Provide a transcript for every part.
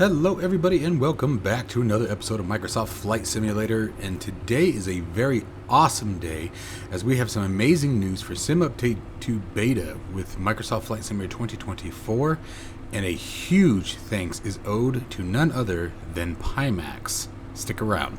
Hello everybody and welcome back to another episode of Microsoft Flight Simulator, and today is a very awesome day as we have some amazing news for Sim Update 2 Beta with Microsoft Flight Simulator 2024, and a huge thanks is owed to none other than Pimax. Stick around.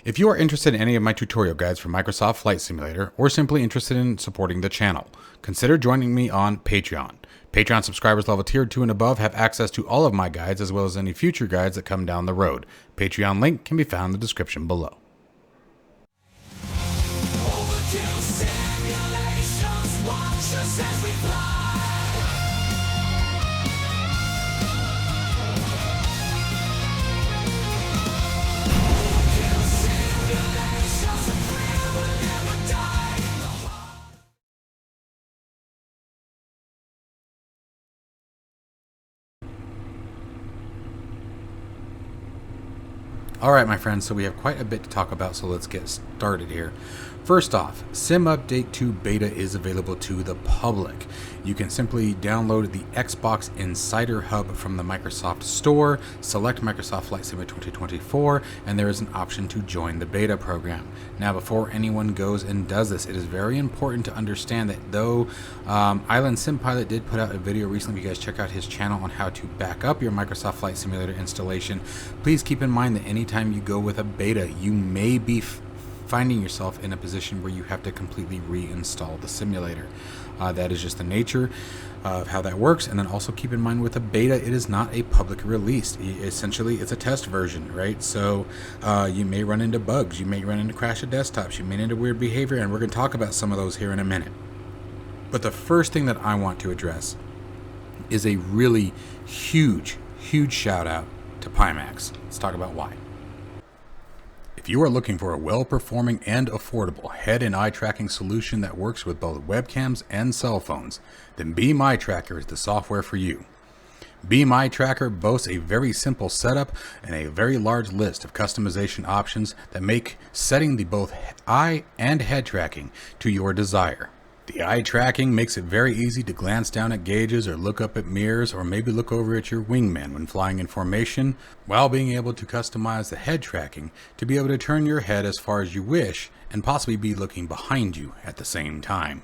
If you are interested in any of my tutorial guides for Microsoft Flight Simulator, or simply interested in supporting the channel, consider joining me on Patreon. Patreon subscribers level tier 2 and above have access to all of my guides as well as any future guides that come down the road. Patreon link can be found in the description below. Alright my friends, so we have quite a bit to talk about, so let's get started here. First off, Sim Update 2 Beta is available to the public. You can simply download the Xbox Insider Hub from the Microsoft Store, select Microsoft Flight Simulator 2024, and there is an option to join the beta program. Now before anyone goes and does this, it is very important to understand that though Island Sim Pilot did put out a video recently, if you guys check out his channel on how to back up your Microsoft Flight Simulator installation, please keep in mind that anytime you go with a beta, you may be finding yourself in a position where you have to completely reinstall the simulator. That is just the nature of how that works. And then also keep in mind with a beta, it is not a public release. Essentially, it's a test version, right? So you may run into bugs, you may run into crash of desktops, you may run into weird behavior, and we're going to talk about some of those here in a minute. But the first thing that I want to address is a really huge shout out to Pimax. Let's talk about why. If you are looking for a well-performing and affordable head and eye tracking solution that works with both webcams and cell phones, then Beam Eye Tracker is the software for you. Beam Eye Tracker boasts a very simple setup and a very large list of customization options that make setting the both eye and head tracking to your desire. The eye tracking makes it very easy to glance down at gauges or look up at mirrors or maybe look over at your wingman when flying in formation, while being able to customize the head tracking to be able to turn your head as far as you wish and possibly be looking behind you at the same time.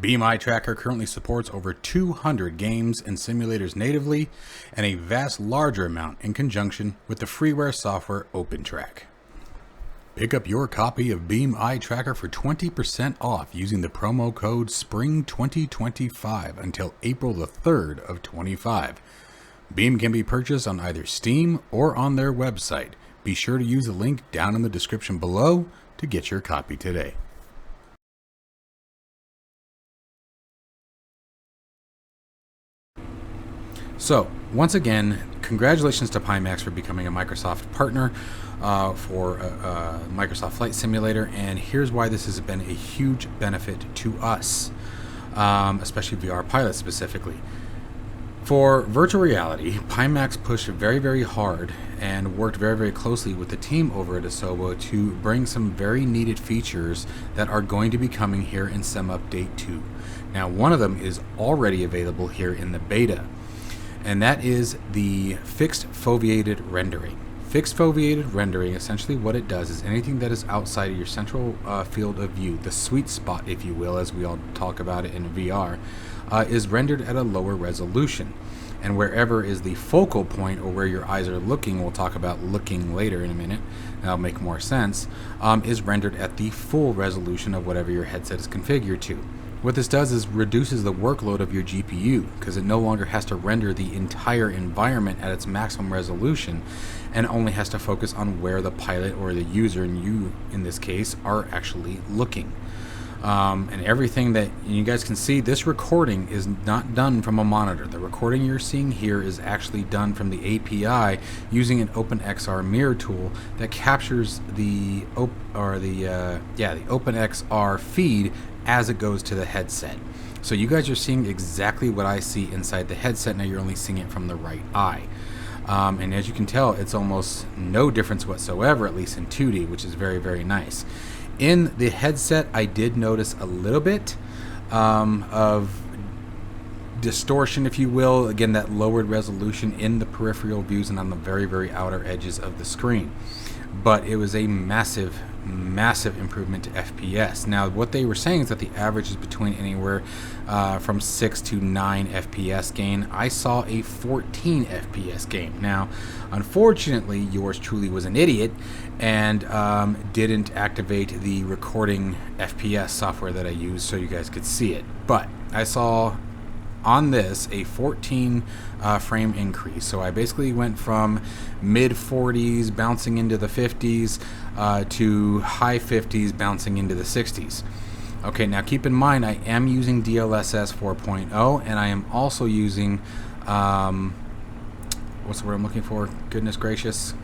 Beam Eye Tracker currently supports over 200 games and simulators natively, and a vast larger amount in conjunction with the freeware software OpenTrack. Pick up your copy of Beam Eye Tracker for 20% off using the promo code SPRING2025 until April the 3rd of 25. Beam can be purchased on either Steam or on their website. Be sure to use the link down in the description below to get your copy today. So, once again, congratulations to Pimax for becoming a Microsoft partner for Microsoft Flight Simulator, and here's why this has been a huge benefit to us, especially VR pilots specifically. For virtual reality, Pimax pushed very hard and worked very closely with the team over at Asobo to bring some very needed features that are going to be coming here in Sim Update 2. Now, one of them is already available here in the beta, and that is the fixed foveated rendering. Fixed foveated rendering, essentially what it does is anything that is outside of your central field of view, the sweet spot if you will, as we all talk about it in VR, is rendered at a lower resolution. And wherever is the focal point, or where your eyes are looking, we'll talk about looking later in a minute, that'll make more sense, is rendered at the full resolution of whatever your headset is configured to. What this does is reduces the workload of your GPU, because it no longer has to render the entire environment at its maximum resolution and only has to focus on where the pilot or the user, and you in this case, are actually looking. And everything that you guys can see, this recording is not done from a monitor. The recording you're seeing here is actually done from the API using an OpenXR mirror tool that captures the OpenXR feed as it goes to the headset. So you guys are seeing exactly what I see inside the headset. Now you're only seeing it from the right eye. And as you can tell, it's almost no difference whatsoever, at least in 2D, which is very nice. In the headset, I did notice a little bit of distortion, if you will. Again, that lowered resolution in the peripheral views and on the very, very outer edges of the screen. But it was a massive improvement to FPS. Now, what they were saying is that the average is between anywhere from 6 to 9 FPS gain. I saw a 14 FPS gain. Now, unfortunately, yours truly was an idiot and didn't activate the recording FPS software that I used so you guys could see it. But I saw on this a 14 frame increase. So I basically went from mid 40s bouncing into the 50s to high 50s bouncing into the 60s. Okay, now keep in mind I am using DLSS 4.0 and I am also using what's the word I'm looking for? Goodness gracious.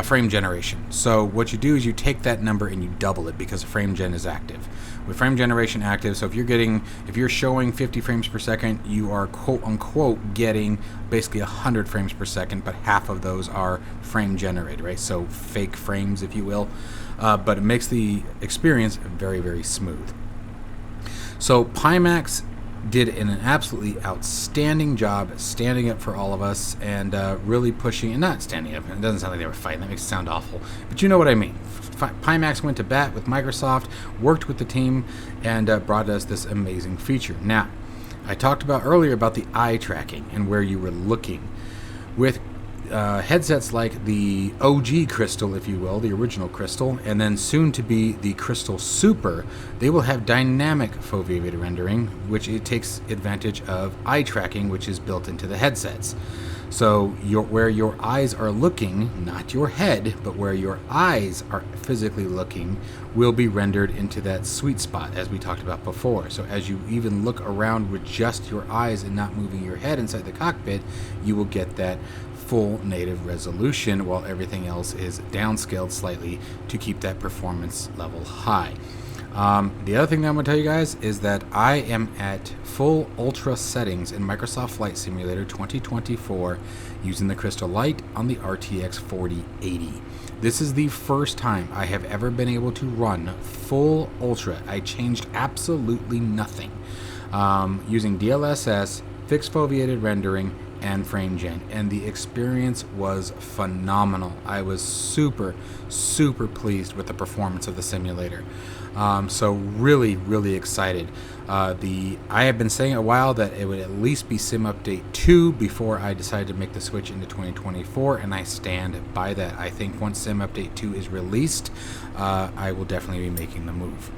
Frame generation. So what you do is you take that number and you double it because frame gen is active. With frame generation active, so if you're showing 50 frames per second, you are quote unquote getting basically 100 frames per second, but half of those are frame generated, right? So fake frames, if you will. But it makes the experience very, very smooth. So Pimax did an absolutely outstanding job standing up for all of us and really pushing, and not standing up, it doesn't sound like they were fighting, that makes it sound awful, but you know what I mean. Pimax went to bat with Microsoft, worked with the team, and brought us this amazing feature. Now, I talked about earlier about the eye tracking and where you were looking. With headsets like the OG Crystal, if you will, the original Crystal, and then soon to be the Crystal Super, they will have dynamic foveated rendering, which it takes advantage of eye tracking, which is built into the headsets. So where your eyes are looking, not your head, but where your eyes are physically looking, will be rendered into that sweet spot, as we talked about before. So as you even look around with just your eyes and not moving your head inside the cockpit, you will get that full native resolution while everything else is downscaled slightly to keep that performance level high. The other thing that I'm going to tell you guys is that I am at full ultra settings in Microsoft Flight Simulator 2024 using the Crystal Light on the RTX 4080. This is the first time I have ever been able to run full ultra. I changed absolutely nothing using DLSS, fixed foveated rendering, and frame gen, and the experience was phenomenal. I was super pleased with the performance of the simulator. So really excited. I have been saying a while that it would at least be Sim Update 2 before I decided to make the switch into 2024, and I stand by that. I think once Sim Update 2 is released, I will definitely be making the move.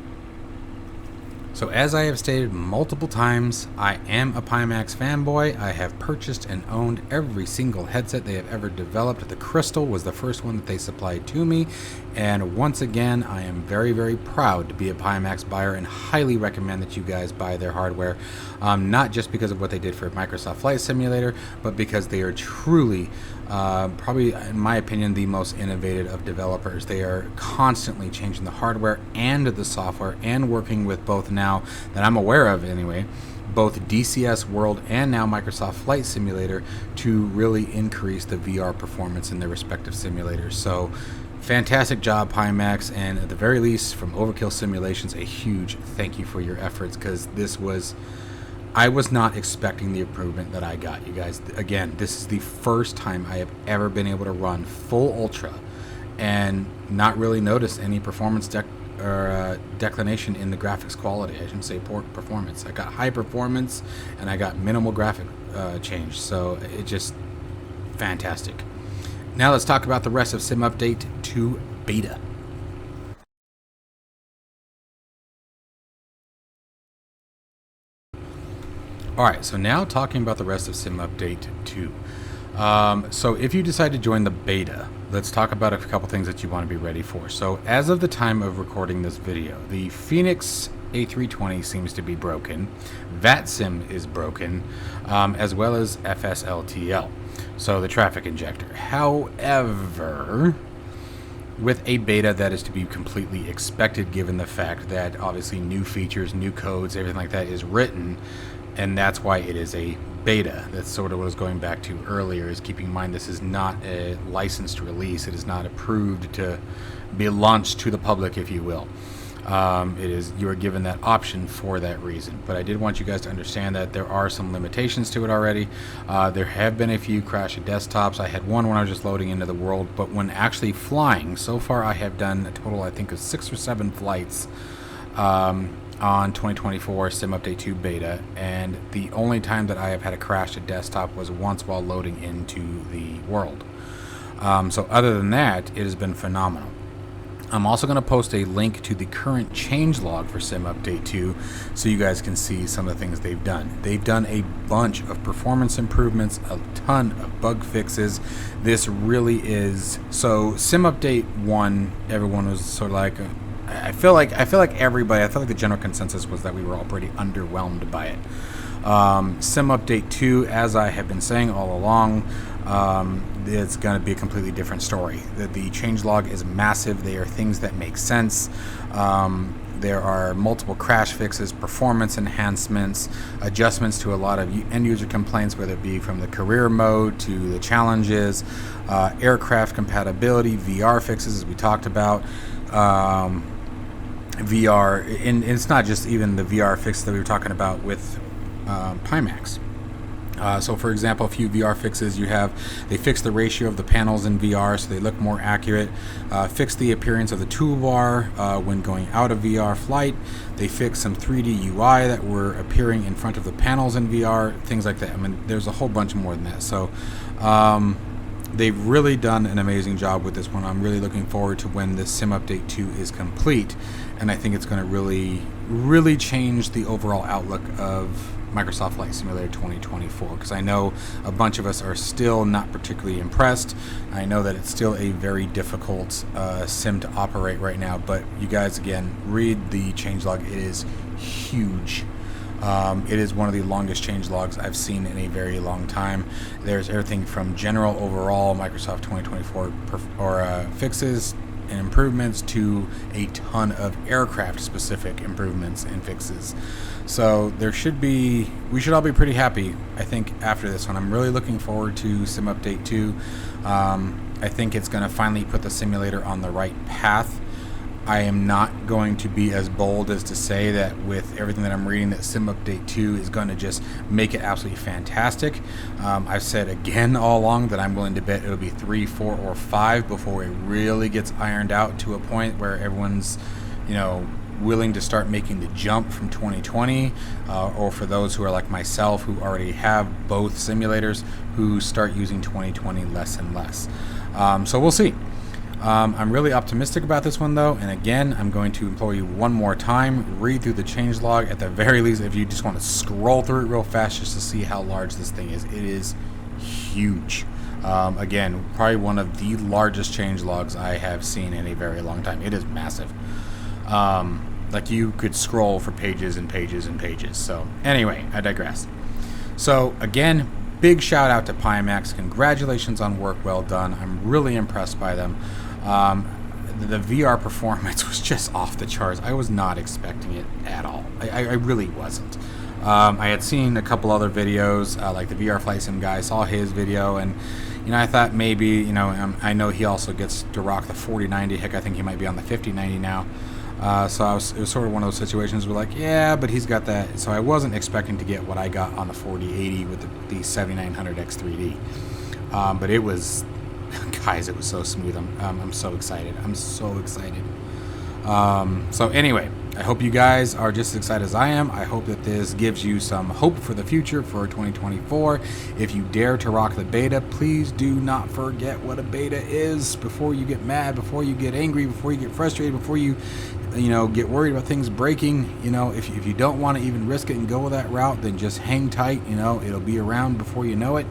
So as I have stated multiple times, I am a Pimax fanboy. I have purchased and owned every single headset they have ever developed. The Crystal was the first one that they supplied to me. And once again, I am very proud to be a Pimax buyer and highly recommend that you guys buy their hardware. Not just because of what they did for Microsoft Flight Simulator, but because they are truly, probably in my opinion, the most innovative of developers. They are constantly changing the hardware and the software and working with both now that I'm aware of anyway, both DCS World and now Microsoft Flight Simulator to really increase the VR performance in their respective simulators. So fantastic job, Pimax, and at the very least from Overkill Simulations, a huge thank you for your efforts, because I was not expecting the improvement that I got, you guys. Again, this is the first time I have ever been able to run full ultra and not really notice any performance declination in the graphics quality. I shouldn't say poor performance. I got high performance and I got minimal graphic change, so it just fantastic. Now let's talk about the rest of Sim Update 2 Beta. Alright, so now talking about the rest of Sim Update 2. So if you decide to join the beta, let's talk about a couple things that you want to be ready for. So as of the time of recording this video, the Phoenix A320 seems to be broken, VATSIM is broken, as well as FSLTL, so the traffic injector. However, with a beta, that is to be completely expected given the fact that obviously new features, new codes, everything like that is written, and that's why it is a beta. That's sort of what I was going back to earlier, is keeping in mind this is not a licensed release. It is not approved to be launched to the public, if you will. You are given that option for that reason. But I did want you guys to understand that there are some limitations to it already. There have been a few crashed desktops. I had one when I was just loading into the world, but when actually flying, so far I have done a total, I think, of 6 or 7 flights on 2024 Sim Update 2 beta, and the only time that I have had a crashed desktop was once while loading into the world. So other than that, it has been phenomenal. I'm also going to post a link to the current changelog for Sim Update 2 so you guys can see some of the things they've done. They've done a bunch of performance improvements, a ton of bug fixes. This really is... So Sim Update 1, everyone was sort of like... I feel like the general consensus was that we were all pretty underwhelmed by it. Sim Update 2, as I have been saying all along, it's going to be a completely different story. The changelog is massive. They are things that make sense. There are multiple crash fixes, performance enhancements, adjustments to a lot of end user complaints, whether it be from the career mode to the challenges, aircraft compatibility, VR fixes, as we talked about. VR, and it's not just even the VR fix that we were talking about with Pimax. So for example, a few VR fixes they fix the ratio of the panels in VR so they look more accurate, fix the appearance of the toolbar when going out of VR flight. They fix some 3D UI that were appearing in front of the panels in VR, things like that. I mean, there's a whole bunch more than that. So they've really done an amazing job with this one. I'm really looking forward to when this Sim Update 2 is complete, and I think it's going to really, really change the overall outlook of Microsoft Flight Simulator 2024, because I know a bunch of us are still not particularly impressed. I know that it's still a very difficult sim to operate right now, but you guys, again, read the changelog. It is huge. It is one of the longest changelogs I've seen in a very long time. There's everything from general overall Microsoft 2024 fixes and improvements to a ton of aircraft specific improvements and fixes. So we should all be pretty happy, I think, after this one. I'm really looking forward to Sim Update 2. I think it's going to finally put the simulator on the right path. I am not going to be as bold as to say that with everything that I'm reading that Sim Update 2 is going to just make it absolutely fantastic. I've said again all along that I'm willing to bet it'll be 3, 4, or 5 before it really gets ironed out to a point where everyone's, willing to start making the jump from 2020, or for those who are like myself who already have both simulators, who start using 2020 less and less. So we'll see. I'm really optimistic about this one, though, and again, I'm going to implore you one more time, read through the changelog. At the very least, if you just want to scroll through it real fast just to see how large this thing is. It is huge. Again, probably one of the largest changelogs I have seen in a very long time. It is massive. Like you could scroll for pages and pages and pages. So anyway, I digress. So again, big shout out to Pimax. Congratulations on work well done. I'm really impressed by them. The VR performance was just off the charts. I was not expecting it at all. I really wasn't. I had seen a couple other videos, like the VR Flight Sim guy. I saw his video, and I thought maybe, I know he also gets to rock the 4090. Heck, I think he might be on the 5090 now. So it was sort of one of those situations where, like, yeah, but he's got that. So I wasn't expecting to get what I got on the 4080 with the 7900X 3D. But it was, guys, it was so smooth. I'm so excited. I'm so excited. So anyway, I hope you guys are just as excited as I am. I hope that this gives you some hope for the future for 2024. If you dare to rock the beta, please do not forget what a beta is before you get mad, before you get angry, before you get frustrated, before you get worried about things breaking. If you don't want to even risk it and go that route, then just hang tight. It'll be around before you know it.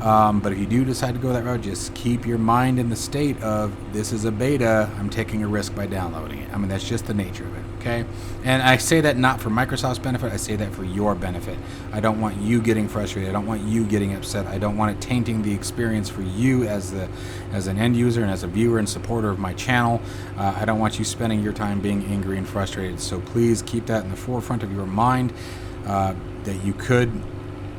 But if you do decide to go that route, just keep your mind in the state of, this is a beta, I'm taking a risk by downloading it. I mean, that's just the nature of it, okay? And I say that not for Microsoft's benefit, I say that for your benefit. I don't want you getting frustrated, I don't want you getting upset, I don't want it tainting the experience for you as an end user and as a viewer and supporter of my channel. I don't want you spending your time being angry and frustrated, so please keep that in the forefront of your mind, that you could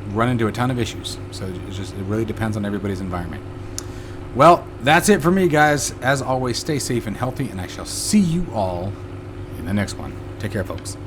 run into a ton of issues. So it really depends on everybody's environment. Well, that's it for me, guys. As always, stay safe and healthy, and I shall see you all in the next one. Take care, folks.